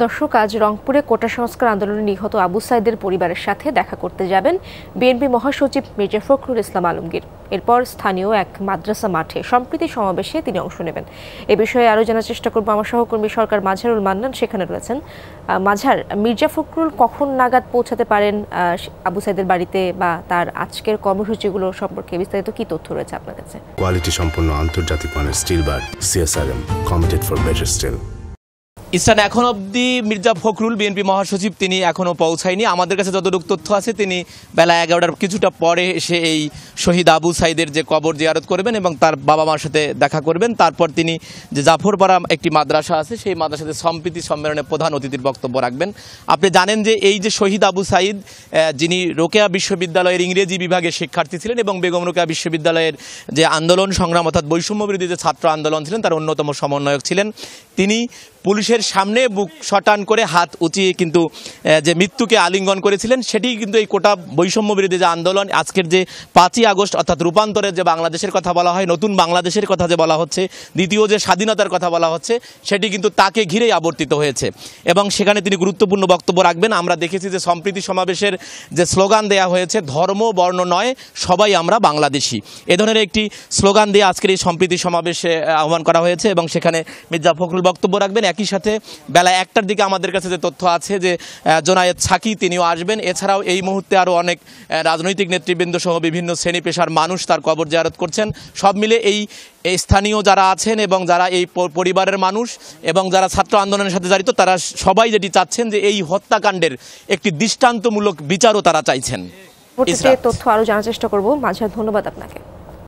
দর্শক, আজ রংপুরে কোটা সংস্কার আন্দোলনে নিহত আবু সাইদের পরিবারের সাথে দেখা করতে যাবেন বিএনপি মহাসচিব মির্জা ফখরুল ইসলাম আলমগীর। এরপর স্থানীয় এক মাদ্রাসা মাঠে সম্প্রীতি সমাবেশে তিনি অংশ নেবেন। এ বিষয়ে আরও জানার চেষ্টা করব আমার সহকর্মী সরকার মাঝারুল মান্নান সেখানে রয়েছেন। মাঝার, মির্জা ফখরুল কখন নাগাদ পৌঁছাতে পারেন আবু সাইদের বাড়িতে, বা তার আজকের কর্মসূচিগুলো সম্পর্কে বিস্তারিত কি তথ্য রয়েছে আপনার কাছে? কোয়ালিটি সম্পন্ন আন্তর্জাতিক মানের steel bar CSRM, committed for better steel. ইসরান এখন অবধি মির্জা ফখরুল বিএনপি মহাসচিব তিনি এখনও পৌঁছায়নি। আমাদের কাছে যতটুকু তথ্য আছে তিনি বেলা 11টার কিছুটা পরে এসে এই শহীদ আবু সাইদের যে কবর জিয়ারত করবেন এবং তার বাবা মার সাথে দেখা করবেন। তারপর তিনি যে জাফরপাড়া একটি মাদ্রাসা আছে সেই মাদ্রাসাতে সম্প্রীতি সম্মেলনে প্রধান অতিথির বক্তব্য রাখবেন। আপনি জানেন যে এই যে শহীদ আবু সাইদ, যিনি রোকেয়া বিশ্ববিদ্যালয়ের ইংরেজি বিভাগের শিক্ষার্থী ছিলেন এবং বেগম রোকেয়া বিশ্ববিদ্যালয়ের যে আন্দোলন সংগ্রাম অর্থাৎ বৈষম্য বিরোধী যে ছাত্র আন্দোলন ছিলেন তার অন্যতম সমন্বয়ক ছিলেন। তিনি পুলিশের সামনে বুক শটান করে হাত উঁচিয়ে কিন্তু যে মৃত্যুকে আলিঙ্গন করেছিলেন, সেটি কিন্তু এই কোটা বৈষম্য বিরোধী যে আন্দোলন, আজকের যে 5ই আগস্ট অর্থাৎ রূপান্তরের যে বাংলাদেশের কথা বলা হয়, নতুন বাংলাদেশের কথা যে বলা হচ্ছে, দ্বিতীয় যে স্বাধীনতার কথা বলা হচ্ছে, সেটি কিন্তু তাকে ঘিরেই আবর্তিত হয়েছে এবং সেখানে তিনি গুরুত্বপূর্ণ বক্তব্য রাখবেন। আমরা দেখেছি যে সম্প্রীতি সমাবেশের যে স্লোগান দেয়া হয়েছে, ধর্ম বর্ণ নয় সবাই আমরা বাংলাদেশি, এ ধরনের একটি স্লোগান দিয়ে আজকের এই সম্প্রীতি সমাবেশে আহ্বান করা হয়েছে এবং সেখানে মির্জা ফখরুল বক্তব্য রাখবেন। একই সাথে বেলা 1টার দিকে আমাদের কাছে যে তথ্য আছে যে জোনায়েদ সাকি তিনিও আসবেন। এছাড়াও এই মুহূর্তে আরও অনেক রাজনৈতিক নেতৃবৃন্দ সহ বিভিন্ন শ্রেণী পেশার মানুষ তার কবর জিয়ারত করছেন। সব মিলে এই স্থানীয় যারা আছেন এবং যারা এই পরিবারের মানুষ এবং যারা ছাত্র আন্দোলনের সাথে জড়িত, তারা সবাই যেটি চাচ্ছেন যে এই হত্যাকাণ্ডের একটি দৃষ্টান্তমূলক বিচারও তারা চাইছেন। তথ্য আরও জানার চেষ্টা করব। মাঝার, ধন্যবাদ আপনাকে।